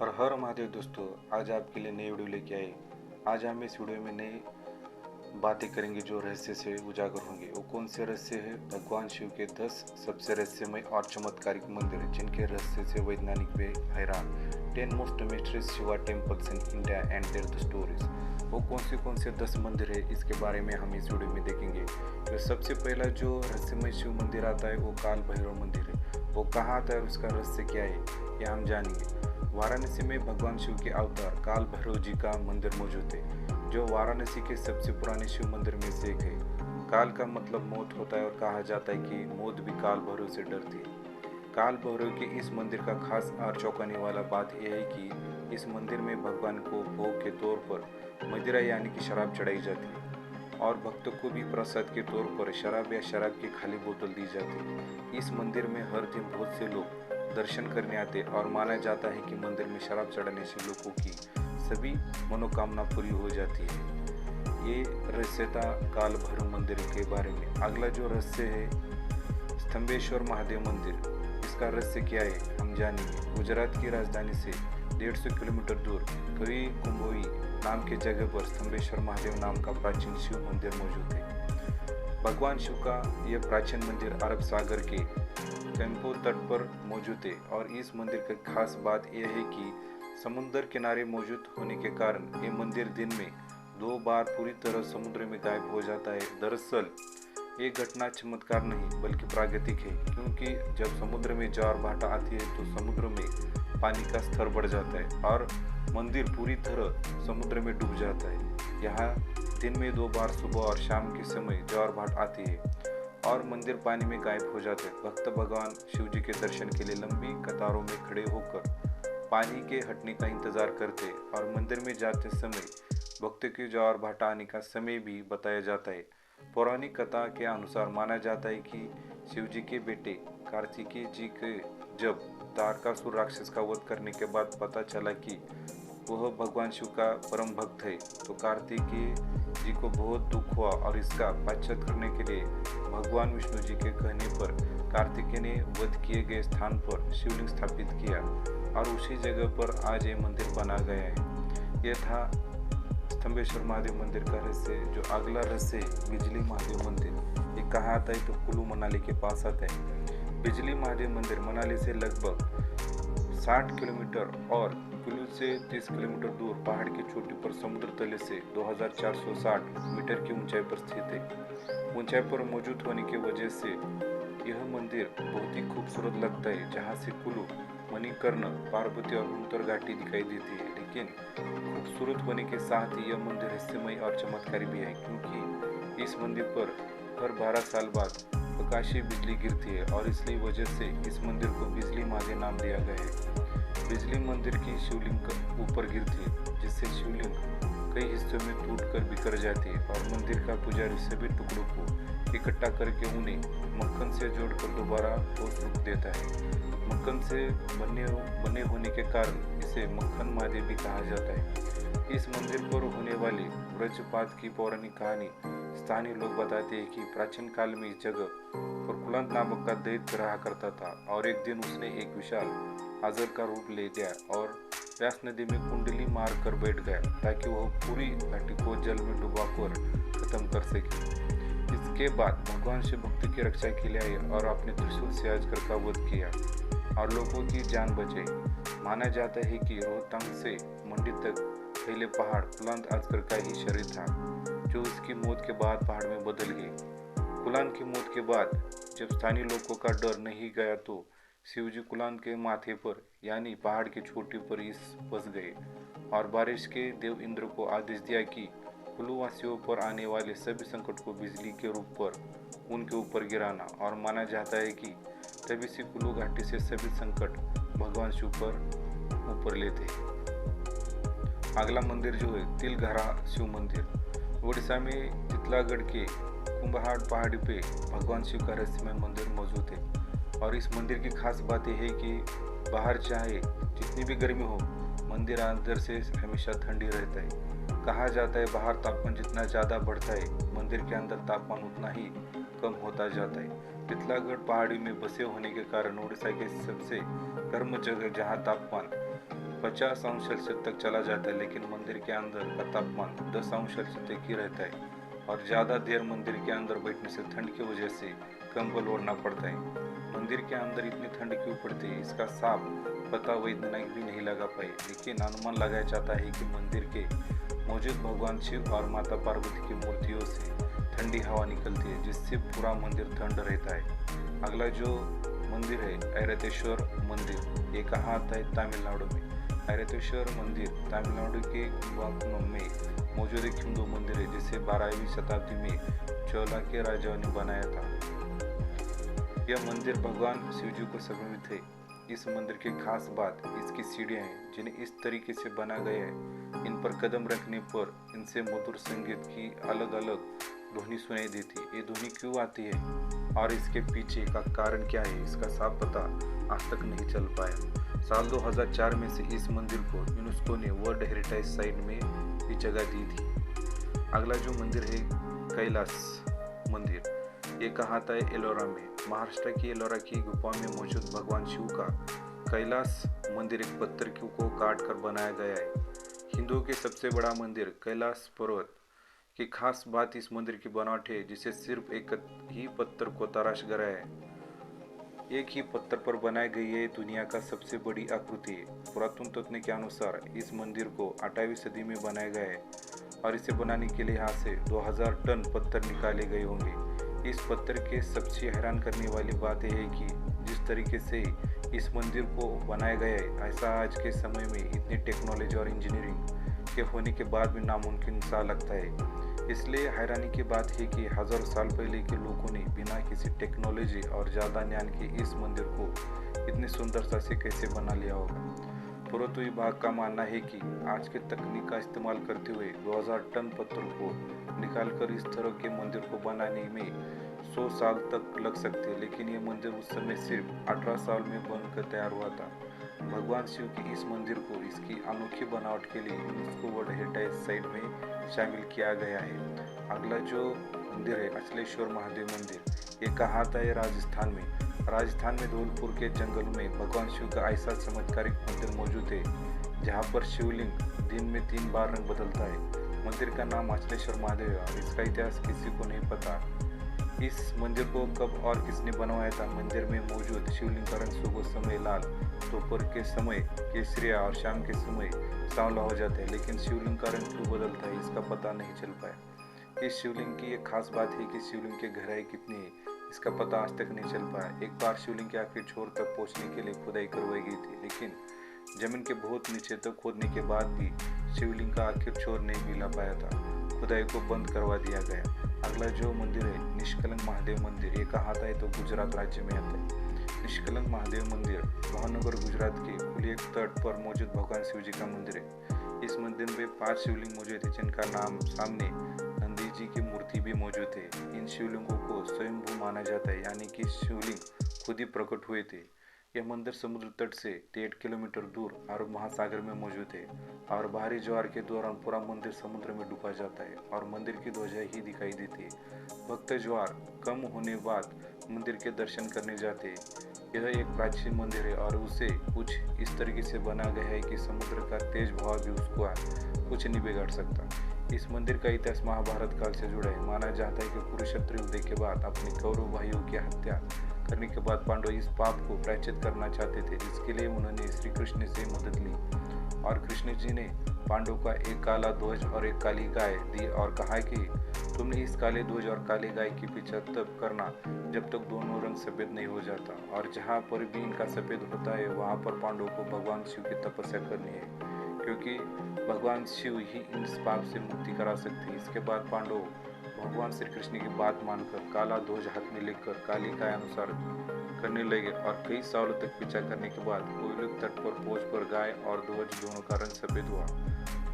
और हर महादेव दोस्तों, आज आपके लिए नई वीडियो लेके आए। आज हम इस वीडियो में नई बातें करेंगे जो रहस्य से उजागर होंगे। वो कौन से रहस्य है? भगवान शिव के 10 सबसे रहस्यमय और चमत्कारिक मंदिर जिनके रहस्य से वैज्ञानिक भी हैरान। 10 most mysteries Shiva temples in India and their stories. वो कौन से 10 मंदिर है, इसके बारे में हम इस वीडियो में देखेंगे। तो सबसे पहला जो रहस्यमय शिव मंदिर आता है वो काल भैरव मंदिर है। वो कहाँ आता है और उसका रहस्य क्या है, यह हम जानेंगे। वाराणसी में भगवान शिव के अवतार काल भैरव जी का मंदिर मौजूद है, जो वाराणसी के सबसे पुराने शिव मंदिर में से एक है। काल का मतलब मौत होता है और कहा जाता है कि मौत भी काल भैरव से डरती है। काल भैरव के इस मंदिर का खास और चौंकाने वाला बात यह है कि इस मंदिर में भगवान को भोग के तौर पर मदिरा यानी कि शराब चढ़ाई जाती है और भक्तों को भी प्रसाद के तौर पर शराब या शराब की खाली बोतल दी जाती है। इस मंदिर में हर दिन बहुत से लोग दर्शन करने आते और माना जाता है कि मंदिर में शराब चढ़ाने से लोगों की सभी मनोकामना पूरी हो जाती है। ये रहस्य था काल भैरव मंदिर के बारे में। अगला जो रहस्य है स्तंभेश्वर महादेव मंदिर। इसका रहस्य क्या है, हम जानेंगे। गुजरात की राजधानी से 150 किलोमीटर दूर करी कुंभोई नाम के जगह पर स्तंभेश्वर महादेव नाम का प्राचीन शिव मंदिर मौजूद है। भगवान शिव का यह प्राचीन मंदिर अरब सागर के कैंपो तट पर मौजूद है और इस मंदिर की खास बात यह है कि समुद्र किनारे मौजूद होने के कारण ये मंदिर दिन में 2 बार पूरी तरह समुद्र में गायब हो जाता है। दरअसल ये घटना चमत्कार नहीं बल्कि प्राकृतिक है, क्योंकि जब समुद्र में ज्वार भाटा आती है तो समुद्र में पानी का स्तर बढ़ जाता है और मंदिर पूरी तरह समुद्र में डूब जाता है। यहाँ दिन में 2 बार सुबह और शाम के समय ज्वार भाट आती है और मंदिर पानी में गायब हो जाते हैं। भक्त भगवान शिव जी के दर्शन के लिए लंबी कतारों में खड़े होकर पानी के हटने का इंतजार करते और मंदिर में जाते समय भक्तों के ज्वार भाटा आने का समय भी बताया जाता है। पौराणिक कथा के अनुसार माना जाता है कि शिव जी के बेटे कार्तिकेय जी के जब तारकासुर राक्षस का वध करने के बाद पता चला कि वह भगवान शिव का परम भक्त है, तो कार्तिकेय जी को बहुत दुख हुआ और इसका पश्चात करने के लिए भगवान विष्णु जी के कहने पर कार्तिकेय ने वध किए गए स्थान पर शिवलिंग स्थापित किया और उसी जगह पर आज ये मंदिर बना गया है। यह था स्तंभेश्वर महादेव मंदिर का रहस्य। जो अगला रहस्य है बिजली महादेव मंदिर। ये कहाँ आता है तो कुल्लू मनाली के पास आता है। बिजली महादेव मंदिर मनाली से लगभग 60 किलोमीटर और कुल्लू से 30 किलोमीटर दूर पहाड़ की चोटी पर समुद्र तले से 2460 मीटर की ऊंचाई पर स्थित है। ऊंचाई पर मौजूद होने की वजह से यह मंदिर बहुत ही खूबसूरत लगता है, जहां से कुल्लू, मणिकर्ण, पार्वती और उन्तर घाटी दिखाई देती है। लेकिन खूबसूरत होने के साथ ही यह मंदिर रहस्यमय और चमत्कारी भी है, क्योंकि इस मंदिर पर हर 12 साल बाद आकाशीय बिजली गिरती है और इसलिए वजह से इस मंदिर को बिजली महादेव नाम दिया गया है। बिजली मंदिर की शिवलिंग ऊपर गिरती है, जिससे शिवलिंग कई हिस्सों में टूटकर बिखर जाती है और मंदिर का पुजारी सभी टुकड़ों को इकट्ठा करके उन्हें मक्खन से जोड़कर दोबारा ठोस रूप देता है। मक्खन से बने होने के कारण इसे मक्खन महादेव भी कहा जाता है। इस मंदिर पर होने वाली व्रजपात की पौराणिक कहानी स्थानीय लोग बताते हैं कि प्राचीन काल में इस जगह पर कुलंत नामक का दैत्य रहा करता था और एक दिन उसने एक विशाल अजगर का रूप ले लिया और व्यास नदी में कुंडली मार कर बैठ गया ताकि वह पूरी घाटी को जल में डुबाकर खत्म कर सके। इसके बाद भगवान शिव भक्ति की रक्षा के लिए आए और अपने त्रिशूल से अजगर का वध किया और लोगों की जान बचाई। माना जाता है कि रोहतांग से मंडी तक फैले पहाड़ कुलांत अजगर का ही शरीर था, जो उसकी मौत के बाद पहाड़ में बदल गए। कुलांत की मौत के बाद जब स्थानीय लोगों का डर नहीं गया तो शिवजी कुलांत के माथे पर यानी पहाड़ की चोटी पर बस गए और बारिश के देव इंद्र को आदेश दिया कि कुल्लू वासियों पर आने वाले सभी संकट को बिजली के रूप पर उनके ऊपर गिराना। और माना जाता है कि तभी से कुल्लू घाटी से सभी संकट भगवान शिव पर ऊपर लेते हैं। अगला मंदिर जो है तिलघरा शिव मंदिर। उड़ीसा में चितलागढ़ के कुंभहाड़ पहाड़ी पे भगवान शिव का रहस्यमय मंदिर मौजूद है और इस मंदिर की खास बात यह है कि बाहर चाहे जितनी भी गर्मी हो, मंदिर अंदर से हमेशा ठंडी रहता है। कहा जाता है बाहर तापमान जितना ज़्यादा बढ़ता है, मंदिर के अंदर तापमान उतना ही कम होता जाता है। तितलागढ़ पहाड़ी में बसे होने के कारण उड़ीसा के सबसे गर्म जगह जहाँ तापमान 50 अंश सेल्सियस तक चला जाता है, लेकिन मंदिर के अंदर का तापमान 10 अंश सेल्सियस तक ही रहता है और ज़्यादा देर मंदिर के अंदर बैठने से ठंड की वजह से कंबल ओढ़ना पड़ता है। मंदिर के अंदर इतनी ठंड क्यों पड़ती है, इसका साफ पता वैज्ञानिक भी नहीं लगा पाए, लेकिन अनुमान लगाया जाता है कि मंदिर के मौजूद भगवान शिव और माता पार्वती की मूर्तियों से ठंडी हवा निकलती है, जिससे पूरा मंदिर ठंड रहता है। अगला जो मंदिर है ऐरावतेश्वर मंदिर, ये कहाँ आता है? तमिलनाडु में। ऐरावतेश्वर मंदिर तमिलनाडु के कुंभकोणम में मौजूद एक हिंदू मंदिर है, जिसे 12वीं शताब्दी में चोला के राजाओं ने बनाया था। यह मंदिर भगवान शिव जी को समर्पित है। इस मंदिर की खास बात इसकी सीढ़ियाँ हैं, जिन्हें इस तरीके से बना गया है, इन पर कदम रखने पर इनसे मधुर संगीत की अलग अलग ध्वनि सुनाई देती है। ये ध्वनि क्यों आती है और इसके पीछे का कारण क्या है, इसका साफ पता आज तक नहीं चल पाया। साल 2004 में से इस मंदिर को यूनेस्को ने वर्ल्ड हेरिटेज साइट में भी जगह दी थी। अगला जो मंदिर है कैलाश मंदिर, ये कहाँ आता है? एलोरा में। महाराष्ट्र की एलोरा की गुफा में मौजूद भगवान शिव का कैलाश मंदिर एक पत्थर को काट कर बनाया गया है। हिंदुओं के सबसे बड़ा मंदिर कैलाश पर्वत की खास बात इस मंदिर की बनावट है, जिसे सिर्फ एक ही पत्थर को तराश गया है। एक ही पत्थर पर बनाई गई है दुनिया का सबसे बड़ी आकृति। पुरातन तत्व के अनुसार इस मंदिर को 8वीं सदी में बनाया गया है और इसे बनाने के लिए यहाँ से 2000 टन पत्थर निकाले गए होंगे। इस पत्थर के सबसे हैरान करने वाली बात यह है कि जिस तरीके से इस मंदिर को बनाया गया है, ऐसा आज के समय में इतनी टेक्नोलॉजी और इंजीनियरिंग के होने के बाद भी नामुमकिन सा लगता है। इसलिए हैरानी की बात है कि हजारों साल पहले के लोगों ने बिना किसी टेक्नोलॉजी और ज़्यादा ज्ञान के इस मंदिर को इतनी सुंदरता से कैसे बना लिया होगा। पुरातत्व विभाग का मानना है कि आज के तकनीक का इस्तेमाल करते हुए 2000 टन पत्थर को निकालकर इस तरह के मंदिर को बनाने में 100 साल तक लग सकते हैं, लेकिन ये मंदिर उस समय सिर्फ 18 साल में बनकर तैयार हुआ था। भगवान शिव के इस मंदिर को इसकी अनोखी बनावट के लिए यूनेस्को वर्ल्ड हेरिटेज साइट में शामिल किया गया है। अगला जो मंदिर है अचलेश्वर महादेव मंदिर, ये कहाँ आता है? राजस्थान में। राजस्थान में धौलपुर के जंगल में भगवान शिव का ऐसा चमत्कारिक मंदिर मौजूद है, जहाँ पर शिवलिंग दिन में 3 बार रंग बदलता है। मंदिर का नाम अचलेश्वर महादेव है और इसका इतिहास किसी को नहीं पता। इस मंदिर को कब और किसने बनवाया था? मंदिर में मौजूद शिवलिंग का रंग सुबह समय लाल, दोपहर के समय केसरिया और शाम के समय सांवला हो जाता है, लेकिन शिवलिंग का रंग क्यों बदलता है, इसका पता नहीं चल पाया। इस शिवलिंग की एक खास बात है कि शिवलिंग की गहराई कितनी है, इसका पता आज तक नहीं चल पाया। एक बार शिवलिंग के आखिरी छोर तक पहुंचने के लिए खुदाई करवाई गई थी, लेकिन जमीन के बहुत नीचे तक खोदने के बाद भी शिवलिंग का आखिर छोर नहीं मिला पाया था। खुदाई को बंद करवा दिया गया। अगला जो मंदिर है निष्कलंक महादेव मंदिर, ये कहाँ आता है? तो गुजरात राज्य में आता है। निष्कलंक महादेव मंदिर भावनगर गुजरात के कुलियक तट पर मौजूद भगवान शिव जी का मंदिर है। इस मंदिर में 5 शिवलिंग मौजूद है, जिनका नाम सामने नंदी जी की मूर्ति भी मौजूद है। इन शिवलिंगों को स्वयंभू माना जाता है, यानी कि शिवलिंग खुद ही प्रकट हुए थे। यह मंदिर समुद्र तट से 1.5 किलोमीटर दूर अरब महासागर में मौजूद है और भारी ज्वार के दौरान पूरा मंदिर समुद्र में डूबा जाता है और मंदिर की ध्वजा ही दिखाई देती है। भक्त ज्वार कम होने बाद मंदिर के दर्शन करने जाते हैं। यह एक प्राचीन मंदिर है और उसे कुछ इस तरीके से बना गया है कि समुद्र का तेज बहाव भी उसको कुछ नहीं बिगाड़ सकता। इस मंदिर का इतिहास महाभारत काल से जुड़ा है। माना जाता है कि कुरुक्षेत्र युद्ध के बाद अपने कौरव भाइयों की हत्या करने के बाद पांडव इस पाप को प्रायश्चित करना चाहते थे, जिसके लिए उन्होंने श्री कृष्ण से मदद ली और कृष्ण जी ने पांडव का एक काला ध्वज और एक काली गाय दी और कहा कि तुमने इस काले ध्वज और काली गाय के पीछे तब करना जब तक दोनों रंग सफेद नहीं हो जाता, और जहाँ पर भी इनका सफेद होता है वहाँ पर पांडव को भगवान शिव की तपस्या करनी है, क्योंकि भगवान शिव ही इस पाप से मुक्ति करा सकते हैं। इसके बाद पांडव भगवान श्री कृष्ण की बात मानकर काला ध्वज हाथ में लेकर काली गाय अनुसार करने लगे और कई सालों तक पीछा करने के बाद कोयलुक तट पर पहुंचकर गाय और ध्वज दोनों का रंग सफेद हुआ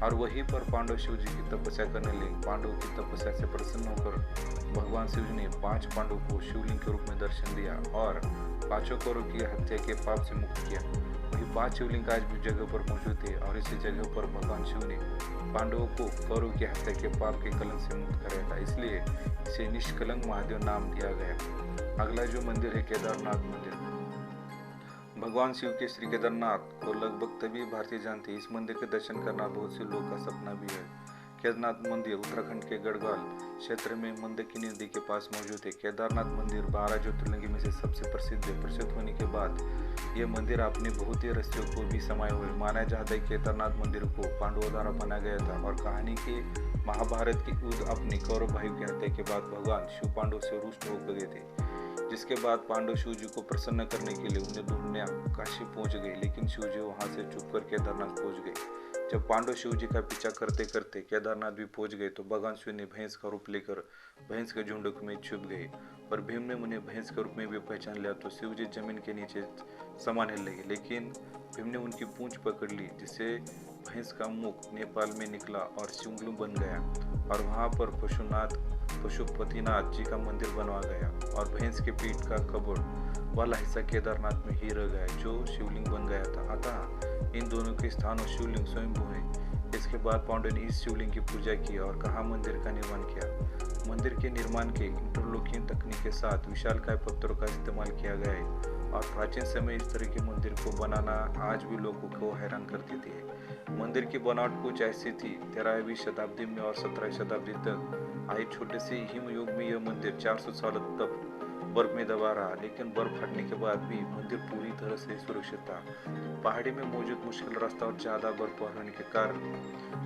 और वहीं पर पांडव शिव जी की तपस्या करने लगे। पांडव की तपस्या से प्रसन्न होकर भगवान शिव जी ने 5 पांडव को शिवलिंग के रूप में दर्शन दिया और 5 कौरव की हत्या के पाप से मुक्त किया। वही 5 शिवलिंग आज भी जगह पर मौजूद है और इसी जगह पर भगवान शिव ने पांडवों को कौरव की हत्या के पाप के कलंक से मुक्त कराया था, इसलिए इसे निष्कलंक महादेव नाम दिया गया। अगला जो मंदिर है केदारनाथ मंदिर। भगवान शिव के श्री केदारनाथ को लगभग तभी भारतीय जानते हैं। इस मंदिर के दर्शन करना बहुत से लोग का सपना भी है। केदारनाथ मंदिर उत्तराखंड के गढ़वाल क्षेत्र में मंदाकिनी नदी के पास मौजूद है। केदारनाथ मंदिर 12 ज्योतिर्लिंग में से सबसे प्रसिद्ध है। प्रसिद्ध होने के बाद यह मंदिर अपने बहुत ही रहस्यों को भी समाये हुए। माना जाता है कि केदारनाथ मंदिर को पांडवों द्वारा बनाया गया था और कहानी के महाभारत की युद्ध अपनी कौरव भाई की हत्या के बाद भगवान शिव पांडव से रुष्ट हो गए थे, जिसके बाद पांडव शिव जी को प्रसन्न करने के लिए उन्हें ढूंढने काशी पहुंच गए, लेकिन शिव जी वहां से छुप कर केदारनाथ पहुंच गए। जब पांडव शिव जी का पीछा करते करते केदारनाथ भी पहुंच गए तो भगवान शिव ने भैंस का रूप लेकर भैंस के झुंड में छुप गए और भीम ने उन्हें भैंस के रूप में भी पहचान लिया तो शिव जी जमीन के नीचे समाने लगे, लेकिन भीम ने उनकी पूंछ पकड़ ली, जिससे भैंस का मुख नेपाल में निकला और शिवलिंग बन गया और वहां पर पशुपतिनाथ जी का मंदिर बनवा गया और भैंस के पीठ का कबड़ वाला हिस्सा केदारनाथ में ही रह गया जो शिवलिंग बन गया था। अतः इन दोनों के स्थानों शिवलिंग स्वयंभू है। इसके बाद पांडवों ने इस शिवलिंग की पूजा की और कहा मंदिर का निर्माण किया। मंदिर के निर्माण के इंटरलॉकिंग तकनीक के साथ विशालकाय पत्थरों का इस्तेमाल किया गया है और प्राचीन समय इस तरह के मंदिर को बनाना आज भी लोगों को हैरान कर देती है। मंदिर की बनावट कुछ ऐसी थी। 13वीं शताब्दी में और 17वीं शताब्दी तक आए छोटे से हिम युग में यह मंदिर 400 साल तक बर्फ में दबा रहा, लेकिन बर्फ फटने के बाद भी मंदिर पूरी तरह से सुरक्षित था। पहाड़ी में मौजूद मुश्किल रास्ता और ज्यादा बर्फ होने के कारण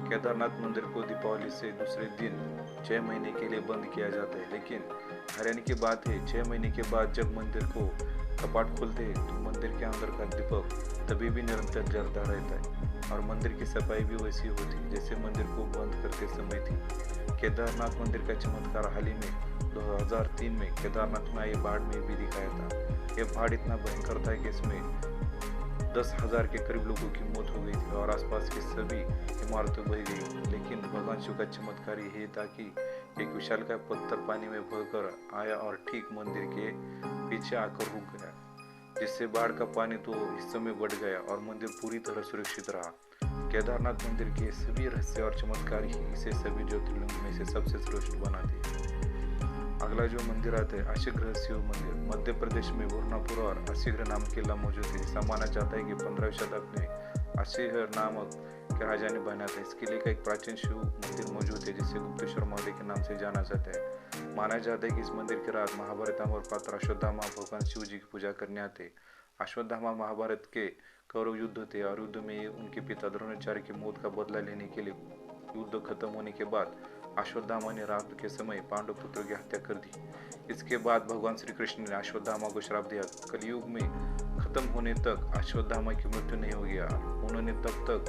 केदारनाथ मंदिर को दीपावली से दूसरे दिन 6 महीने के लिए बंद किया जाता है। लेकिन हैरानी की बात है, 6 महीने के बाद जब मंदिर को कपाट खोलते हैं तो मंदिर के अंदर का दीपक तभी भी निरंतर जलता रहता है और मंदिर की सफाई भी वैसी होती जैसे मंदिर को बंद करते समय थी। केदारनाथ मंदिर का चमत्कार हाल ही में 2003 में केदारनाथ में आई बाढ़ में भी दिखाया था। यह बाढ़ इतना भयंकर था कि इसमें 10,000 के करीब लोगों की मौत हो गई थी और आसपास की सभी इमारतें बह गई। लेकिन भगवान शिव का चमत्कार यही था कि एक विशालकाय पत्थर पानी में बहकर आया और ठीक मंदिर के पीछे आकर रुक गया, जिससे बाढ़ का पानी तो हिस्सों में बढ़ गया और मंदिर पूरी तरह सुरक्षित रहा। केदारनाथ मंदिर के सभी रहस्य और चमत्कार ही इसे सभी ज्योतिर्लिंग में से सबसे श्रेष्ठ बनाते हैं। अगला जो मंदिर आता है अशीघ्र शिव मंदिर। मध्य प्रदेश में वरुणापुर और अशीघ्र नाम किला मौजूद है। ऐसा माना जाता है कि 15वीं शताब्दी में अशीघ्र नामक के राजा ने बनाया था। इस किले का एक प्राचीन शिव मंदिर मौजूद है जिसे गुप्तेश्वर मौर्य के नाम से जाना जाता है। माना जाता है कि इस मंदिर की रात महाभारत और पात्र अश्वत्थामा भगवान शिव जी की पूजा करने आते। अश्वत्थामा महाभारत के कौरव युद्ध थे और युद्ध में उनके पिता द्रोणाचार्य की मौत का बदला लेने के लिए युद्ध खत्म होने के बाद अश्वत्थामा ने रात के समय पांडव पुत्रों की हत्या कर दी। इसके बाद भगवान श्री कृष्ण ने अश्वत्थामा को श्राप दिया, कलयुग में खत्म होने तक अश्वत्थामा की मृत्यु नहीं हो गया। उन्होंने तब तक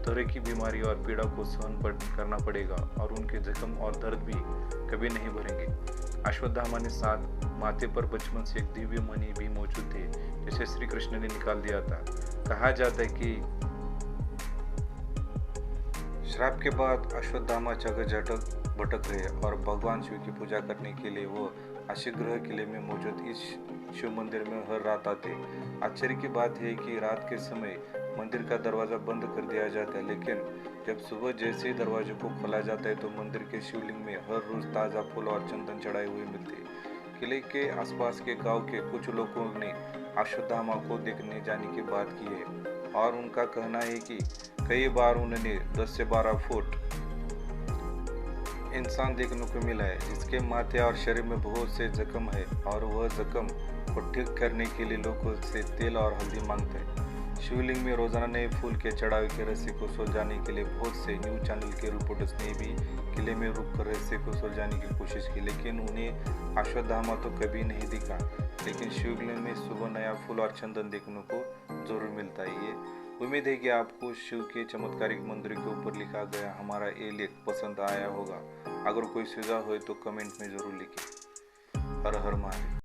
तरह की बीमारी और पीड़ा को सहन करना पड़ेगा और उनके जख्म और दर्द भी कभी नहीं भरेंगे। अश्वत्थामा ने साथ माथे पर बचपन से एक दिव्य मणि भी मौजूद थे जिसे श्री कृष्ण ने निकाल दिया था। कहा जाता है कि श्राप के बाद अश्वत्थामा जगह भटक रहे और भगवान शिव की पूजा करने के लिए वो अशीघ्र किले में मौजूद इस शिव मंदिर में हर रात आते। आश्चर्य की बात है कि रात के समय मंदिर का दरवाजा बंद कर दिया जाता है, लेकिन जब सुबह जैसे ही दरवाजे को खोला जाता है तो मंदिर के शिवलिंग में हर रोज ताज़ा फूल और चंदन चढ़ाए हुए मिलते। किले के आसपास के गांव के कुछ लोगों ने अश्वत्थामा को देखने जाने की बात की है और उनका कहना है कि कई बार उन्होंने 10 से 12 फुट इंसान देखने को मिला है जिसके माथे और शरीर में बहुत से जख्म है और वह जख्म को ठीक करने के लिए लोगों से तेल और हल्दी मांगता है। शिवलिंग में रोजाना नए फूल के चढ़ावे के रहस्य को सुलझाने के लिए बहुत से न्यूज चैनल के रिपोर्टर्स ने भी किले में रुककर रहस्य को सुलझाने की कोशिश की, लेकिन उन्हें अश्वत्थामा तो कभी नहीं दिखा। लेकिन शिवलिंग में सुबह नया फूल और चंदन देखने को जरूर मिलता है। ये उम्मीद है कि आपको शिव के चमत्कारिक मंदिर के ऊपर लिखा गया हमारा ये लेख पसंद आया होगा। अगर कोई सुझाव हो तो कमेंट में जरूर लिखें। हर हर महादेव।